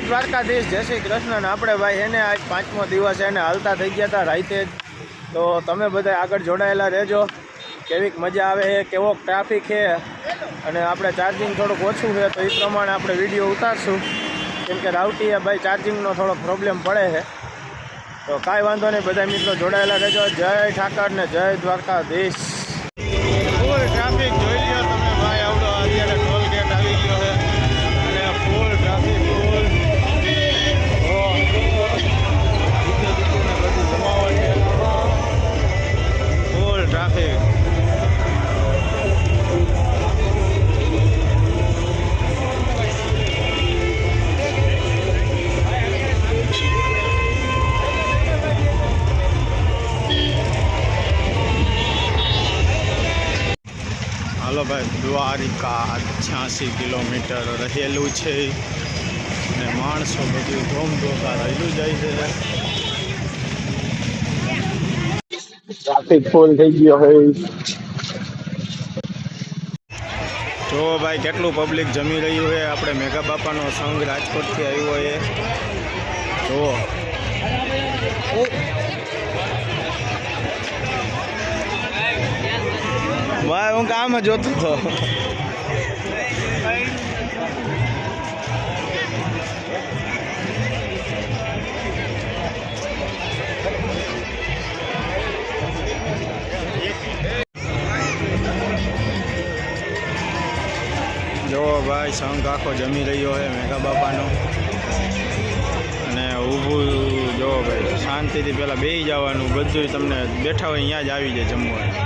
દ્વારકાધીશ, જય શ્રી કૃષ્ણ. ને આપણે ભાઈ એને આજ 5મો દિવસ એને હાલતા થઈ ગયા હતા રાતે જ. તો તમે બધા આગળ જોડાયેલા રહેજો. કેવીક મજા આવે છે, કેવો ટ્રાફિક છે, અને આપણે ચાર્જિંગ થોડુંક ઓછું છે તો એ પ્રમાણે આપણે વિડીયો ઉતારશું. કેમ કે રાવટીએ ભાઈ ચાર્જિંગનો થોડો પ્રોબ્લેમ પડે છે. તો કાંઈ વાંધો નહીં, બધા મિત્રો જોડાયેલા રહેજો. જય ઠાકર ને જય દ્વારકાધીશ. ફૂલ ટ્રાફિક જોઈ લ્યો તમે ભાઈ. આવડો અત્યારે ટોલ ગેટ આવી ગયો છે અને ફૂલ ટ્રાફિક, ફૂલ ફૂલ ટ્રાફિક. હાલો ભાઈ, દ્વારિકા 86 કિલોમીટર રહેલું છે અને માણસો બધું ધોમધોકા રહેલું જાય છે. ટ્રાફિક ફૂલ થઈ ગયો હોય. જો ભાઈ કેટલું પબ્લિક જમી રહ્યું છે. આપણે મેઘા બાપાનો સંઘ રાજકોટથી આવ્યો છે. જો ભાઈ હું કામ જ જોતો હતો. જો ભાઈ સંઘ આખો જમી રહ્યો છે મેઘા બાપાનો. અને ઊભું જો ભાઈ શાંતિથી પહેલાં બેસી જવાનું. બધું તમને બેઠા હોય અહીંયા જ આવી જાય જમવાનું.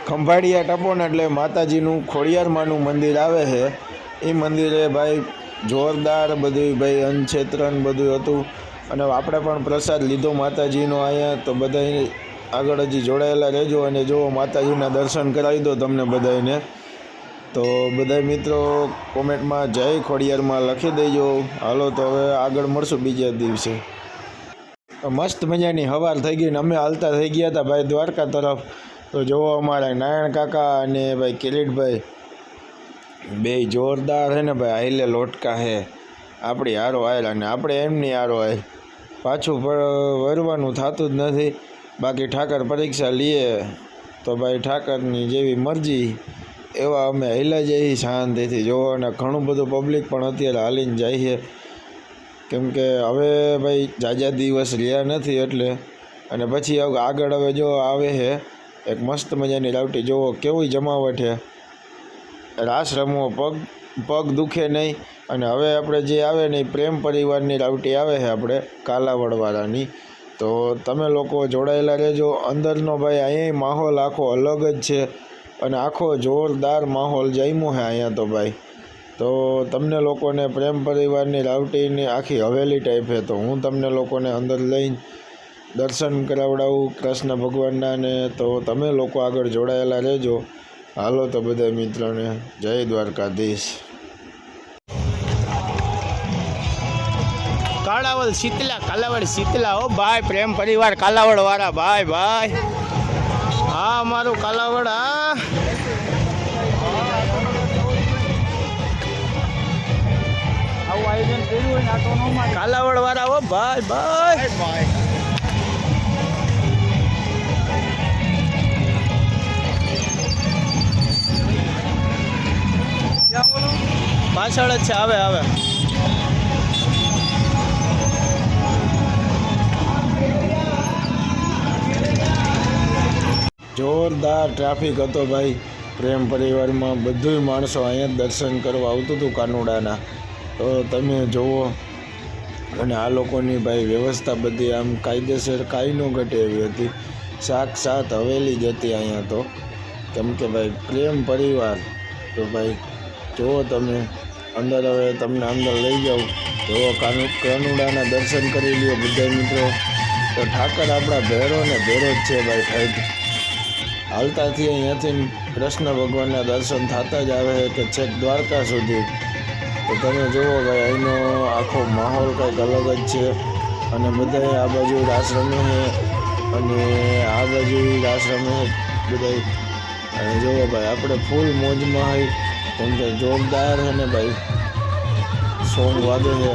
ખંભાળિયા ટપોને એટલે માતાજીનું ખોડિયારમાંનું મંદિર આવે છે. એ મંદિરે ભાઈ જોરદાર બધું ભાઈ અન્નક્ષેત્રન બધું હતું. અને આપણે પણ પ્રસાદ લીધો માતાજીનો અહીંયા. તો બધા આગળ હજી જોડાયેલા રહેજો અને જો માતાજીના દર્શન કરાવી દો તમને બધાને. તો બધા મિત્રો કોમેન્ટમાં જય ખોડિયારમાં લખી દેજો. હાલો તો હવે આગળ મળશું બીજા દિવસે. મસ્ત મજાની સવાર થઈ ગઈ ને અમે હાલતા થઈ ગયા હતા ભાઈ દ્વારકા તરફ. તો જોવો અમારા નારાયણ કાકા અને ભાઈ કિરીટભાઈ બે જોરદાર છે ને ભાઈ. આઈલે લોટકા છે આપણી હારો આવેલા અને આપણે એમની હારો આવે. પાછું વરવાનું થતું જ નથી. બાકી ઠાકર પરીક્ષા લઈએ તો ભાઈ ઠાકરની જેવી મરજી એવા અમે હાલ્યા જઈએ શાંતિથી. જોવો અને ઘણું બધું પબ્લિક પણ અત્યારે હાલીને જાય છે. કેમ કે હવે ભાઈ જાજા દિવસ રહ્યા નથી એટલે. અને પછી આગળ હવે જો આવે છે એક મસ્ત મજાની રાવટી. જોવો કેવી જમાવટ છે. રાસ રમવો પગ દુખે નહીં. અને હવે આપણે જે આવે ને પ્રેમ પરિવારની રાવટી આવે છે આપણે કાલાવડવાળાની. તો તમે લોકો જોડાયેલા રહેજો. અંદરનો ભાઈ અહીંયા માહોલ આખો અલગ જ છે અને આખો જોરદાર માહોલ જામ્યો છે અહીંયા તો ભાઈ. તો તમને લોકોને પ્રેમ પરિવારની રાવટીની આખી હવેલી ટાઈપ છે. તો હું તમને લોકોને અંદર લઈને દર્શન કરાવડાવું કૃષ્ણ ભગવાનના ને. તો તમે લોકો આગળ જોડાયેલા રહેજો. હાલો તો બધા મિત્રોને જય દ્વારકાધીશ. કાલાવડ શીતલા હો ભાઈ. પ્રેમ પરિવાર કાલાવડ વાળા ભાઈ. હા અમારું કાલાવડ. હા કાલાવડ વાળા હો ભાઈ. પાછળ જ છે. આવે જોરદાર ટ્રાફિક હતો ભાઈ. પ્રેમ પરિવારમાં બધુંય માણસો અહીંયા જ દર્શન કરવા આવતું હતું કાનુડાના. તો તમે જુઓ. અને આ લોકોની ભાઈ વ્યવસ્થા બધી આમ કાયદેસર કાંઈ ન ઘટે એવી હતી. સાક્ષાત હવેલી જ હતી અહીંયા તો. કેમ કે ભાઈ પ્રેમ પરિવાર. તો ભાઈ જુઓ તમે અંદર. હવે તમને અંદર લઈ જાઉં. જુઓ કાનુડાના દર્શન કરી લ્યો બધા મિત્રો. તો ઠાકર આપણા ભેરો ને ભેરો જ છે ભાઈ. ઠાઠ હાલતાથી અહીંયાથી કૃષ્ણ ભગવાનના દર્શન થતા જ આવે છે કે છેક દ્વારકા સુધી. તો તમે જુઓ ભાઈ અહીંનો આખો માહોલ કંઈક અલગ જ છે. અને બધા આ બાજુ રાસ રમે છે અને આ બાજુ રાસ રમે છે બધા. અને જુઓ ભાઈ આપણે ફૂલ મોજમાં હોય. કેમ કે જોરદાર છે ને ભાઈ સોંગ વાગે છે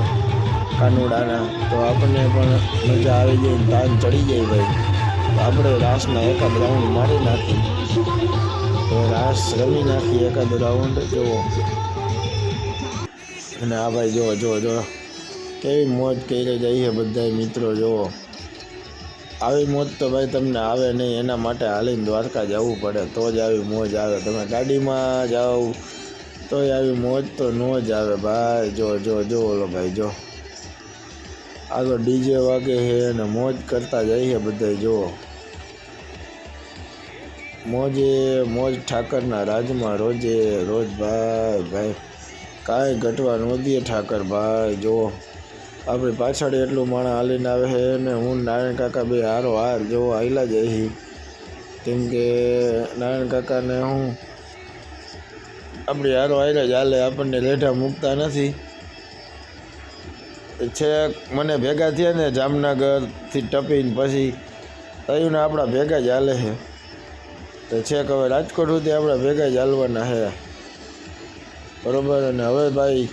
કાનુડાના. તો આપણને પણ મજા આવી જાય, તાન ચડી જાય ભાઈ. તો આપણે રાસના એકાદ રાઉન્ડ મારી નાખી. તો રાસ રમી નાખી એકાદ રાઉન્ડ. જુઓ અને આ ભાઈ જુઓ જુઓ જુઓ કેવી મોજ કરી જાય છે બધા મિત્રો. જુઓ આવી મોજ તો ભાઈ તમને આવે નહીં. એના માટે હાલીને દ્વારકા જવું પડે તો જ આવી મોજ આવે. તમે ગાડીમાં જાઓ તોય આવી મોજ તો ન જ આવે ભાઈ. જો જો જો ઓલો ભાઈ જો આગળ ડીજે વાગે છે અને મોજ કરતા જાય છે બધા. જુઓ મોજે મોજ ઠાકરના રાજમાં રોજે રોજ ભાઈ. ભાઈ કાંઈ ઘટવા ન દે ઠાકર ભાઈ. જુઓ આપણી પાછળ એટલું માણસ હાલીને આવે છે ને હું નારાયણ કાકા બે હારો હાર જુઓ હાલ્યા જાય. કેમ કે નારાયણ કાકાને હું આપણી હારો હારે જ હાલે. આપણને લેઢા મૂકતા નથી. છેક મને ભેગા થયા ને જામનગરથી ટપીને પછી તયુંને આપણા ભેગા જ હાલે છે. તો છેક હવે રાજકોટ સુધી આપણા ભેગા જ હાલવાના છે બરાબર. અને હવે ભાઈ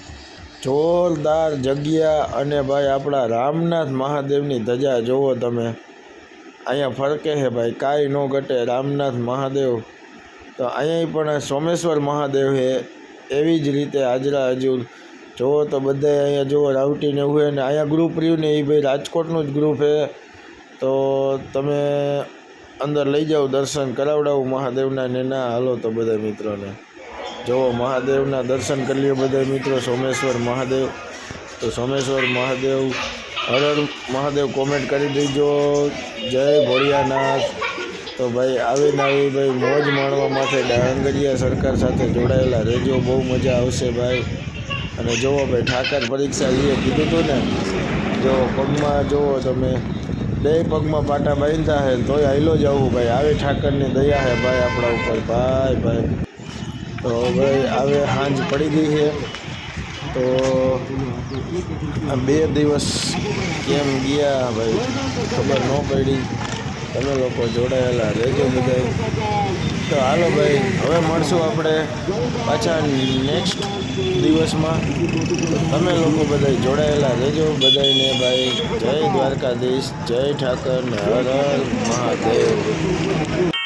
જોરદાર જગ્યા. અને ભાઈ આપણા રામનાથ મહાદેવની ધજા જુઓ તમે. અહીંયા ફરકે છે ભાઈ કાંઈ ન ઘટે. રામનાથ મહાદેવ તો અહીંયા પણ સોમેશ્વર મહાદેવ છે એવી જ રીતે હાજરા હજુર. જુઓ તો બધા અહીંયા જુઓ રાવટીને હોય. અને અહીંયા ગ્રુપ રહ્યું ને એ ભાઈ રાજકોટનું જ ગ્રુપ છે. તો તમે અંદર લઈ જાઓ દર્શન કરાવડાવું મહાદેવના ને ના હાલો. તો બધા મિત્રોને જુઓ મહાદેવના દર્શન કરી લ્યો બધા મિત્રો. સોમેશ્વર મહાદેવ. તો સોમેશ્વર મહાદેવ હર હર મહાદેવ કોમેન્ટ કરી દેજો. જય ભોળિયાનાથ. તો ભાઈ આવીને આવી ભાઈ મોજ માણવા માટે ડાંગરિયા સરકાર સાથે જોડાયેલા રહેજો. બહુ મજા આવશે ભાઈ. અને જુઓ ભાઈ ઠાકર પરીક્ષા લઈએ કીધું હતું ને. જો પગમાં જુઓ તમે બે પગમાં પાટા બાંધ્યા છે તોય હાઈલો જવું ભાઈ. આવી ઠાકરની દયા છે ભાઈ આપણા ઉપર ભાઈ. ભાઈ તો ભાઈ આવે સાંજ પડી ગઈ છે. તો આ 2 દિવસ કેમ ગયા ભાઈ ખબર ન પડી. તમે લોકો જોડાયેલા રહેજો બધા. તો હાલો ભાઈ હવે મળશું આપણે પાછા નેક્સ્ટ દિવસમાં. તમે લોકો બધા જોડાયેલા રહેજો બધાને ભાઈ. જય દ્વારકાધીશ, જય ઠાકર ને હર હર મહાદેવ.